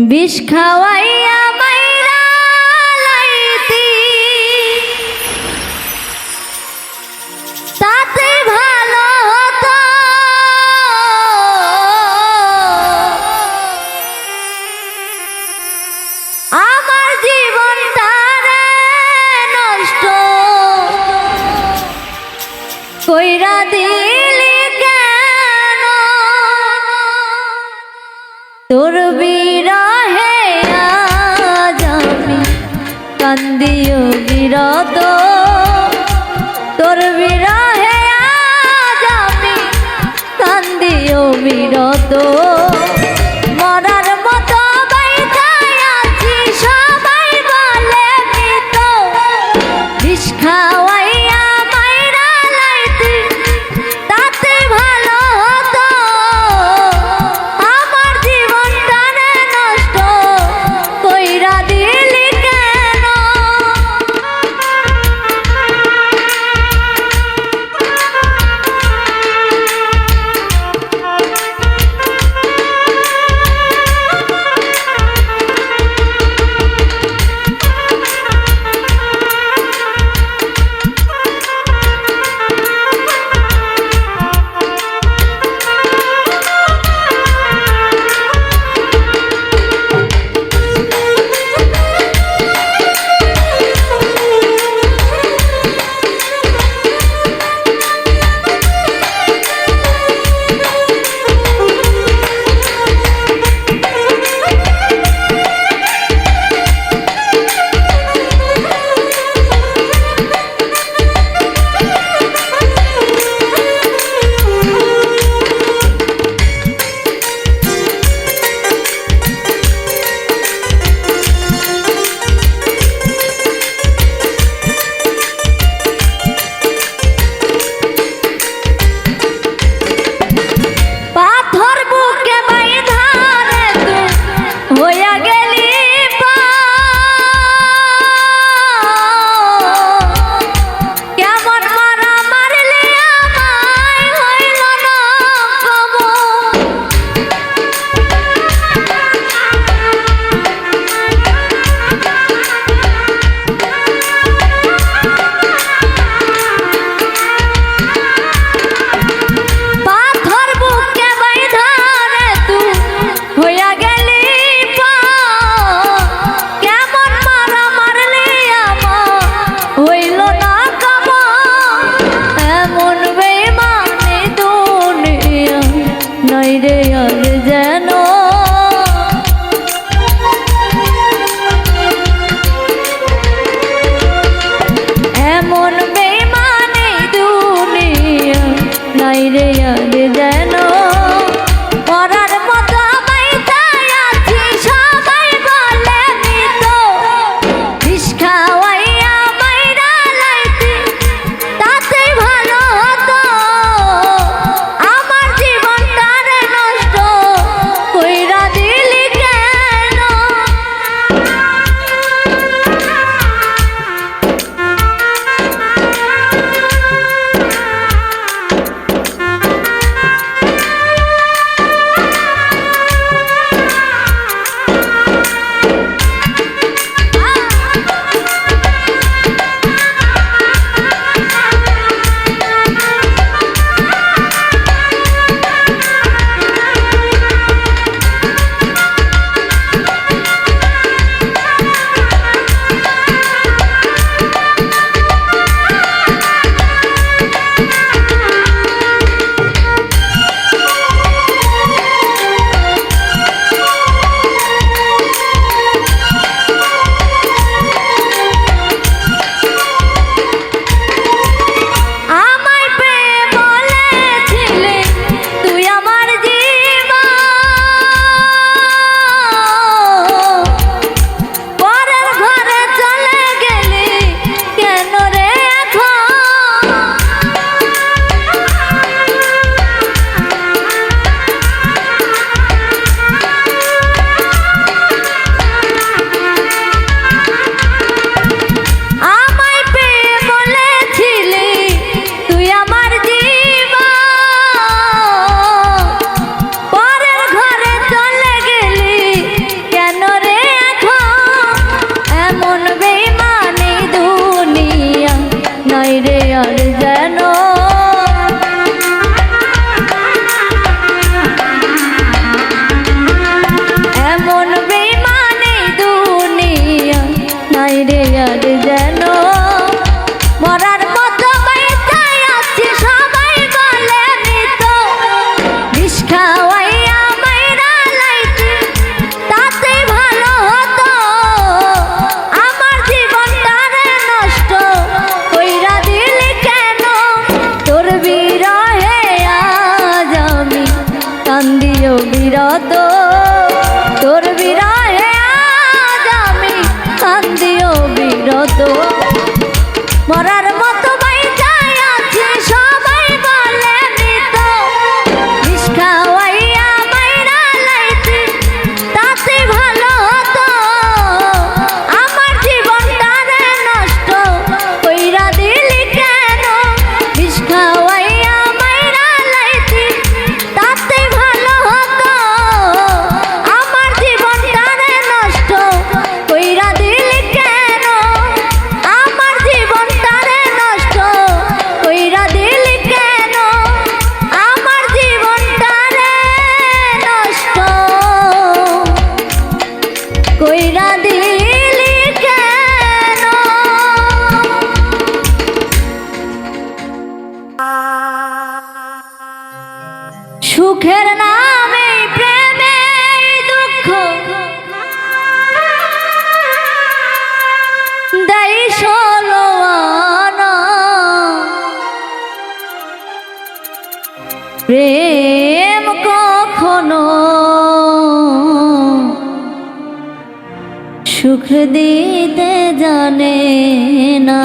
বিষ খাওয়াইয়া মাইরা লাইতি তাতে ভালো হতো। আমার জীবনটা রে নষ্ট কইরা দিলি কেন? তোর বিরহে আজ আমি কান্দিও বিরত, তোর বিরহে আজ আমি কান্দিও বিরত। মরার মতো বাইতাই আছি সবাই বলে মৃত, বিষ খাওয়াইয়া মাইরা লাইতি তাতে ভালো হতো। আমার জীবনটা রে নষ্ট কইরা দিলি কেন? আমার জীবনটা রে নষ্ট খাওয়াইয়া মাইরা লাইতি তাতে ভালো হতো আমার জীবনটারে নষ্ট কইরা দিলি কেন তোর বিরহে আজ আমি কান্দিও বিরত তোর বিরহে আজ আমি কান্দিও বিরত মরার মতো বাইচাই আছে সবাই বলে নিত বিষ খাওয়াইয়া মাইরা লাইতি তাতে ভালো হতো আমার জীবনটারে নষ্ট কইরা দিলি কেন বিষ খাওয়াইয়া মাইরা লাইতি তাতে ভালো হতো আমার জীবনটারে নষ্ট কইরা দিলি কেন আমার জীবনটারে নষ্ট কইরা দিলি কেন আমার জীবনটারে নষ্ট কইরা দিলি কেন সুখের নামে প্রেমে দুঃখ দেই ষোলো আনা প্রেম কখনো সুখ দিতে জানে না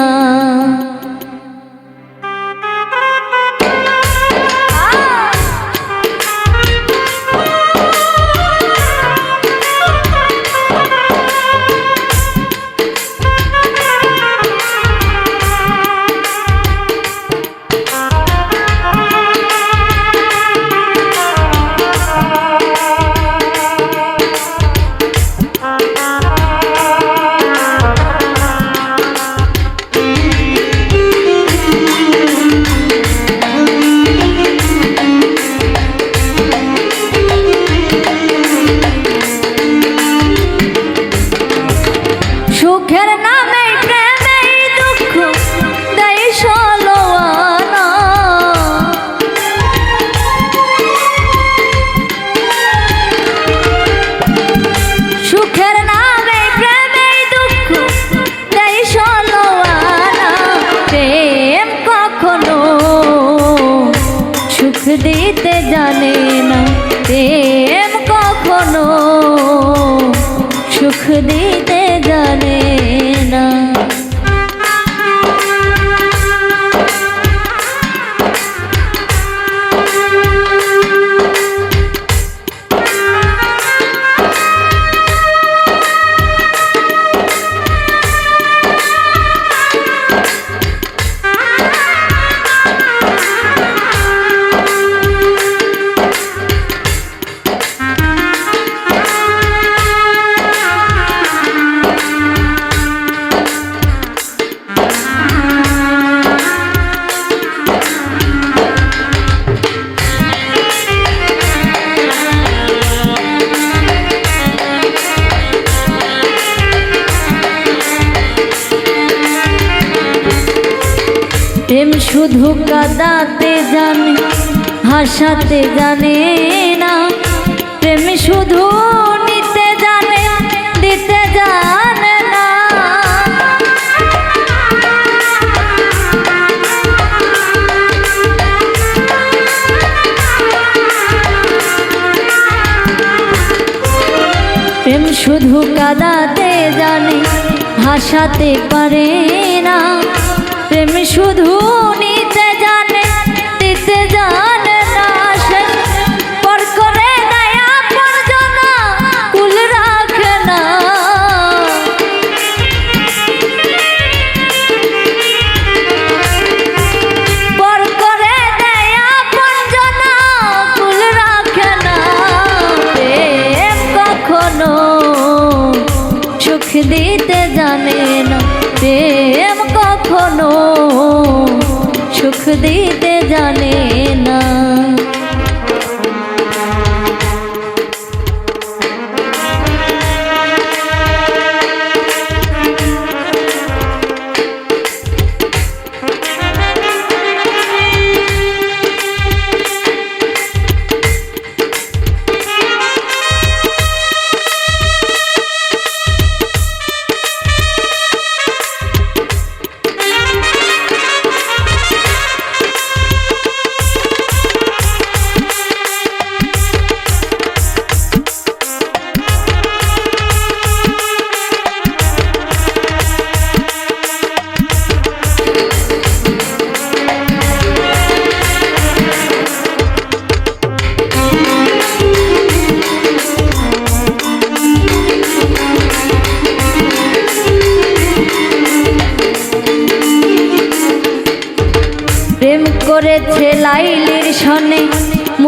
সুখের নামে প্রেমে দুঃখ দেই ষোলো আনা সুখের নামে প্রেমে দুঃখ দেই ষোলো আনা প্রেম কখনো সুখ দিতে জানে না প্রেম কখনো সুখ দিতে জানে না প্রেম শুধু কাঁদাতে জানে হাসাতে জানে না প্রেম শুধু নিতে জানে দিতে জানে না প্রেম শুধু কাঁদাতে জানে হাসাতে পারে না প্রেম শুধু নিতে জানে দিতে জানে না পর করে দয়া পরজনা কুল রাখে না পর করে দয়া পরজনা কুল রাখে না প্রেম কখনো সুখ দিতে জানে না প্রেম কখনো সুখ দিতে জানে না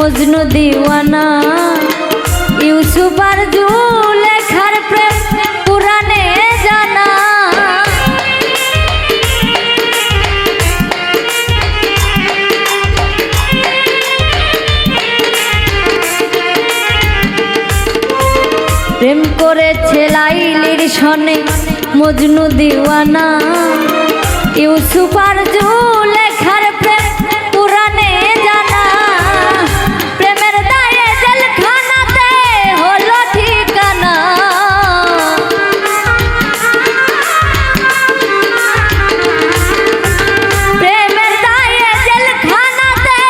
মজনু দিওয়ানা ইউসুফ আর জুলেখার প্রেম পুরাণে জানা। প্রেম করেছে লাইলির সনে মজনু দিওয়ানা ইউসুফ আর জুলেখার প্রেম পুরাণে জানা। প্রেমের দায়ে জেলখানাতে হলো ঠিকানা। প্রেমের দায়ে জেলখানাতে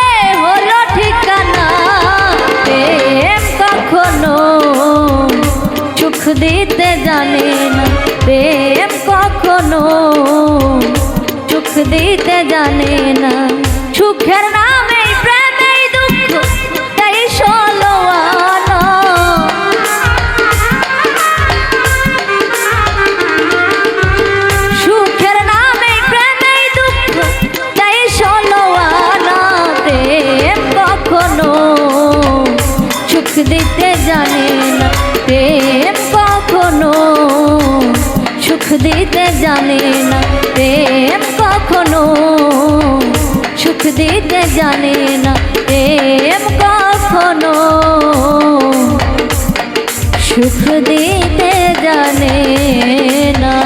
হলো ঠিকানা। প্রেম কখনো সুখ দিতে জানে না, প্রেম কখনো সুখ দিতে জানে না। সুখের নামে প্রেমেই দুঃখ তাই ষোলো আনা। সুখের নামে প্রেমেই দুঃখ তাই ষোলো আনা। প্রেম কখনো সুখ দিতে জানে না, প্রেম কখনো সুখ দিতে জানে না। প্রেম কখনো সুখ দিতে জানে না, প্রেম কখনো সুখ দিতে জানে না।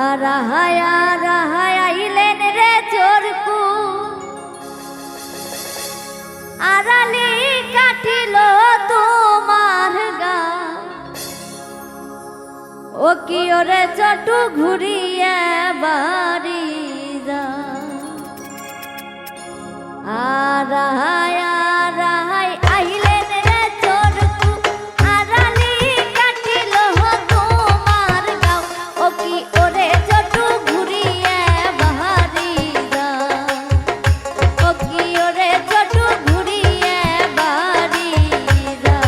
আরাহায় আরাহায় আইলেন রে চোরকু আড়ালি কাটিল তোমার গা। ও কি ওরে চটু ঘুরিয়ে বাড়ি যা। আরাহায় আরাহায় আইলেন রে চোরকু আড়ালি কাটিল তোমার গা। ও কি ওরে চটু ঘুরিয়ে বাড়ি যা। ও কি ওরে চটু ঘুরিয়ে বাড়ি যা।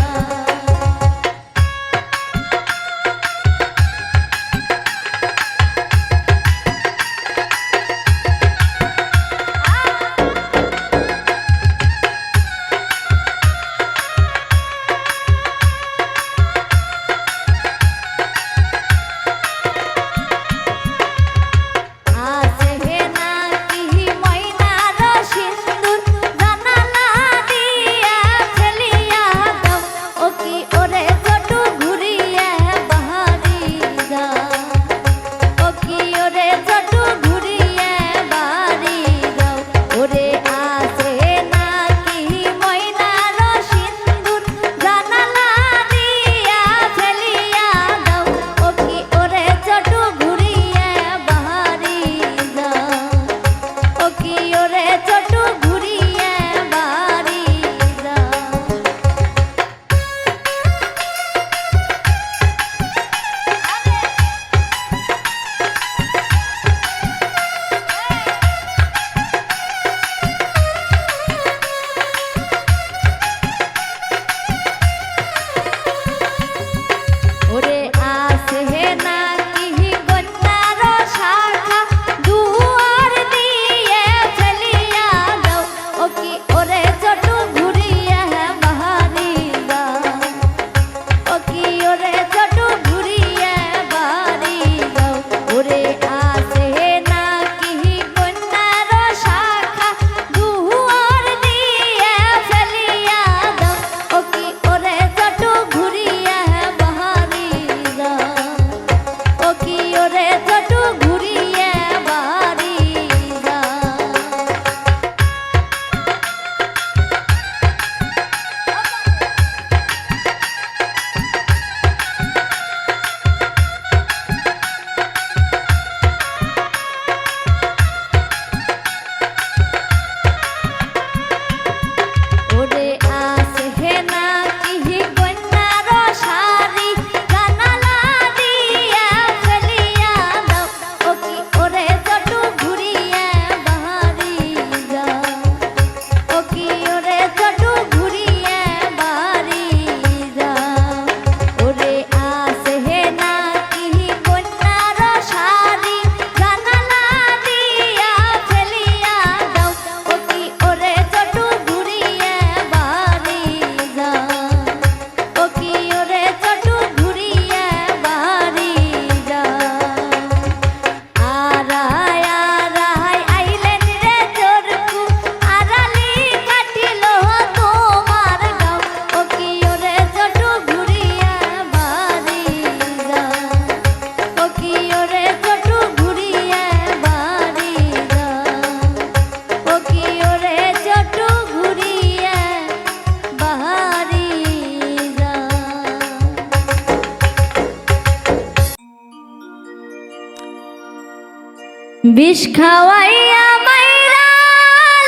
বিষ খাওয়াইয়া মাইরা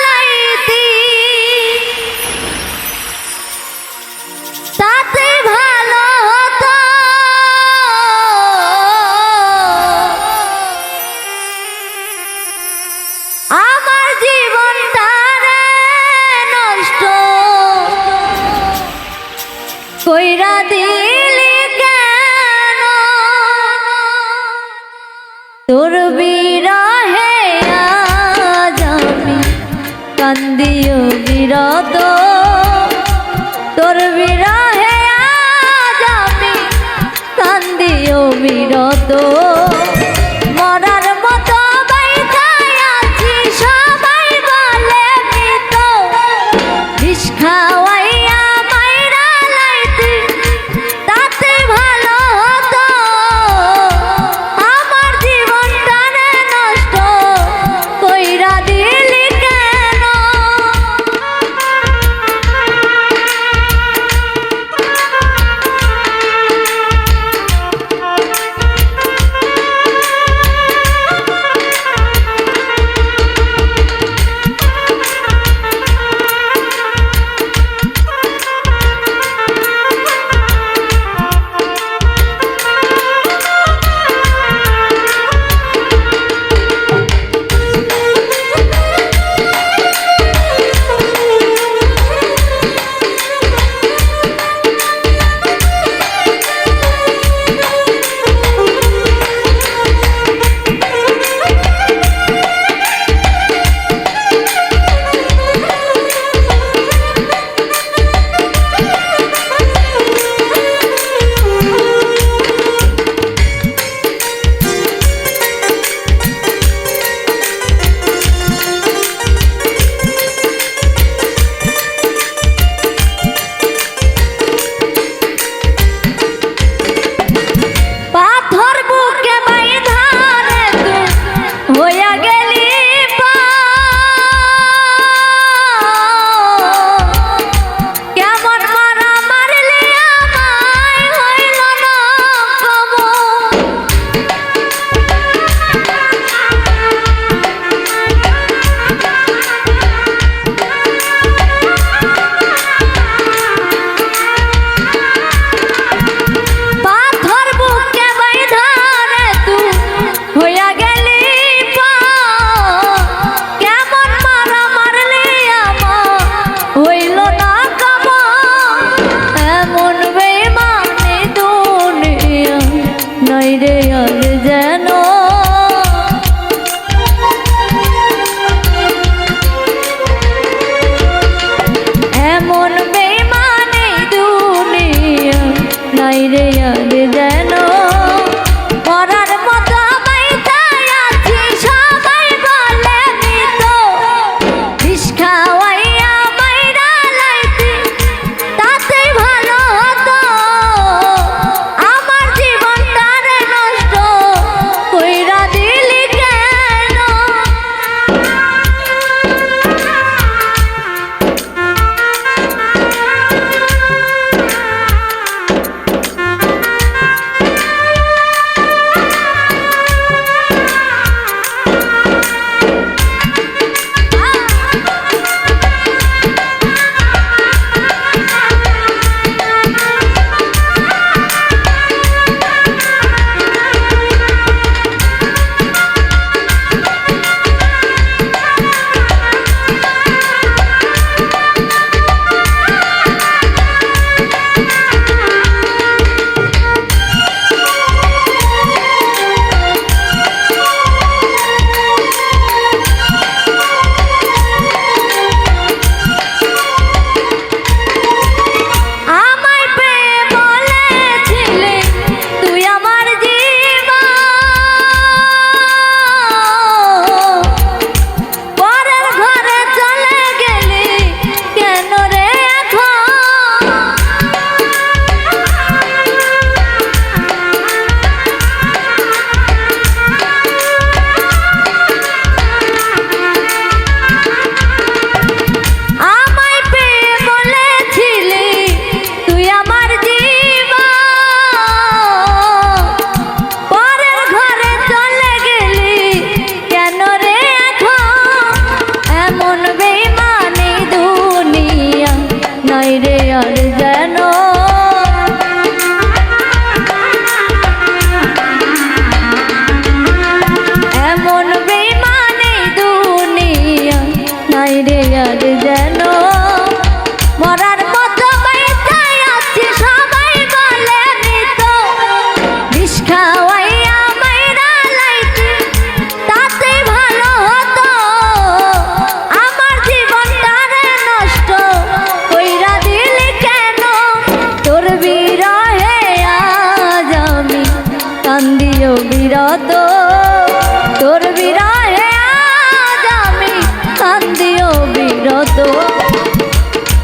লাইতি তাতে ভালো হতো আমার জীবনটা রে নষ্ট কইরা দিলি কেন তোর বিরহে আজ আমি কান্দিও বিরত তোর বিরহে আজ আমি কান্দিও বিরত মরার মতো বাইঠায় আছি সবাই বলে মৃত বিষ খাওয়াইয়া মাইরা লাইতি তাতে ভালো হতো আমার জীবনটা রে নষ্ট কইরা দিলি কেন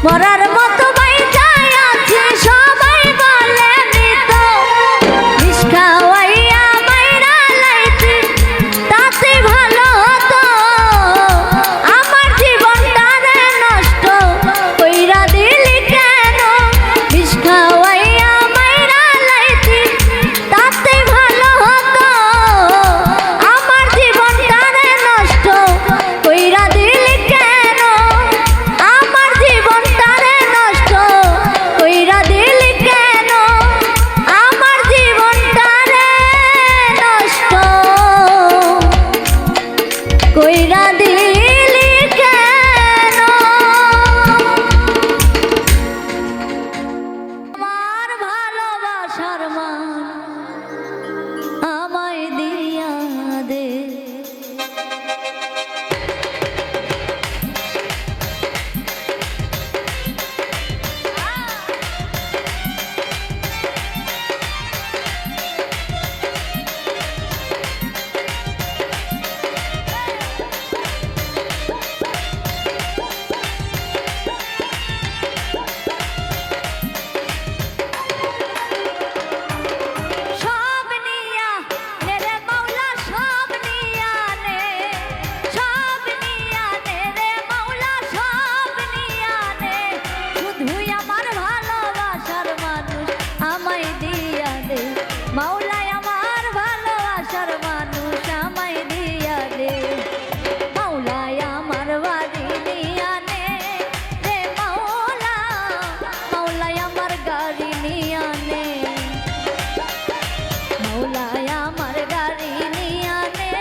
মরার মতো বাইচাই আছি সবাই বলে মৃত বিষ খাওয়াইয়া মাইরা লাইছি তাতে ভালো হতো আমার জীবনটারে নষ্ট কইরা দিলি কেন বিষ খাওয়াইয়া মাইরা লাইছি তাতে ভালো হতো আমার জীবনটারে নষ্ট কইরা দিলি কেন আমার জীবনটারে নষ্ট কইরা দিলি কেন আমার জীবনটারে নষ্ট কইরা দিলি কেন আমার ভালোবাসার মান আমায় দিয়া দে সব নিয়া নে রে মাওলা সব নিয়া নে সব নিয়া নে রে মাওলা সব নিয়া নে শুধুই আমার ভালোবাসার মানুষ আমায় দিয়া দে মাওলা আমার ভালোবাসার মানুষ আমায় দিয়া দে মাওলা আমার বাড়ি নিয়া নে রে মাওলা মাওলা আমার গাড়ি নিয়া নে মাওলা আমার গাড়ি নিয়া নে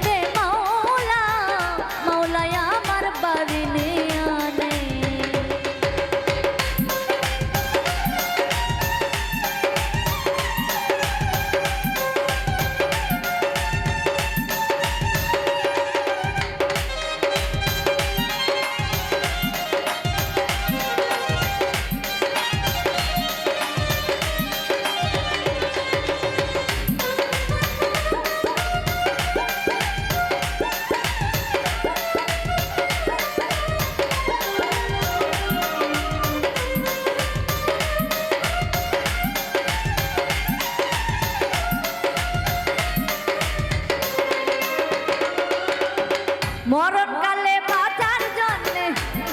রে মাওলা মাওলা আমার বাড়ি নিয়া নে মরণকালে বাঁচার জন্যে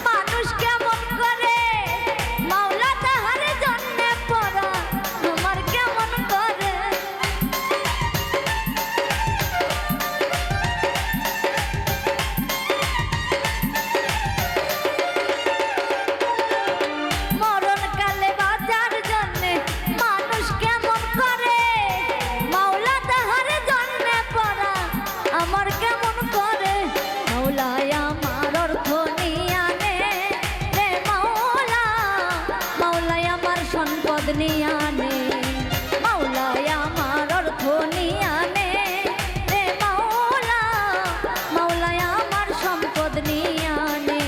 মানুষ কেমন করে মাওলা তাহার জন্যে পড়া তোমার কেমন করে মরণকালে বাঁচার জন্যে মানুষ কেমন করে মাওলা তাহার জন্যে পড়া আমার কেমন করে মাওলা আমার অর্থ নিয়া নে রে মাওলা মাওলা আমার সম্পদ নিয়া নে মাওলা আমার অর্থ নিয়া নে রে মাওলা মাওলা আমার সম্পদ নিয়া নে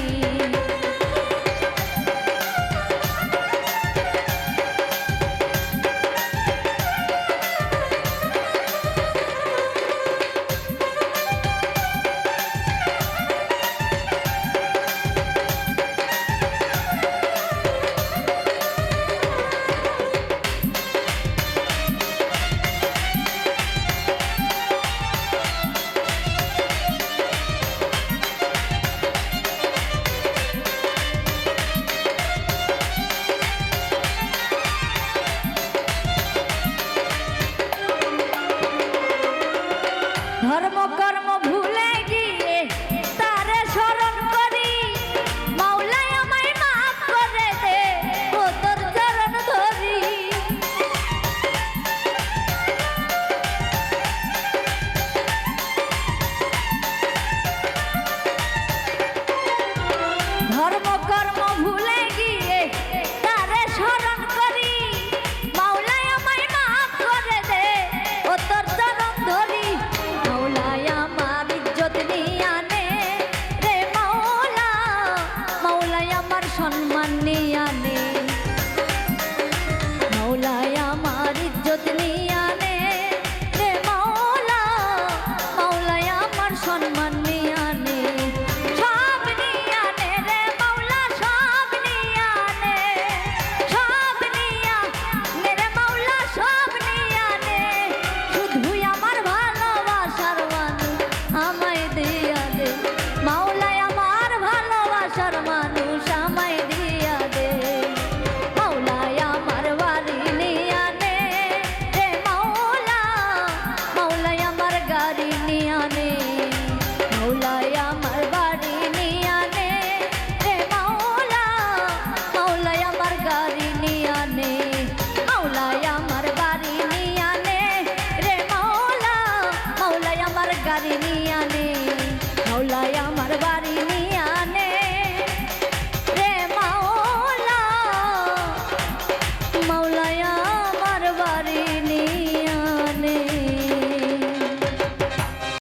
ধর্ম কর্ম ভুলে গিয়ে তারে স্মরণ করি মাওলা আমায় মাফ করে দে ও তোর চরণ ধরি ধর্ম কর্ম ভুলে গিয়ে তারে স্মরণ করি মাওলা আমায় মাফ করে দে ও তোর চরণ ধরি মাওলা আমার ইজ্জত নিয়া নে রে মাওলা মাওলা আমার সম্মান নিয়া নে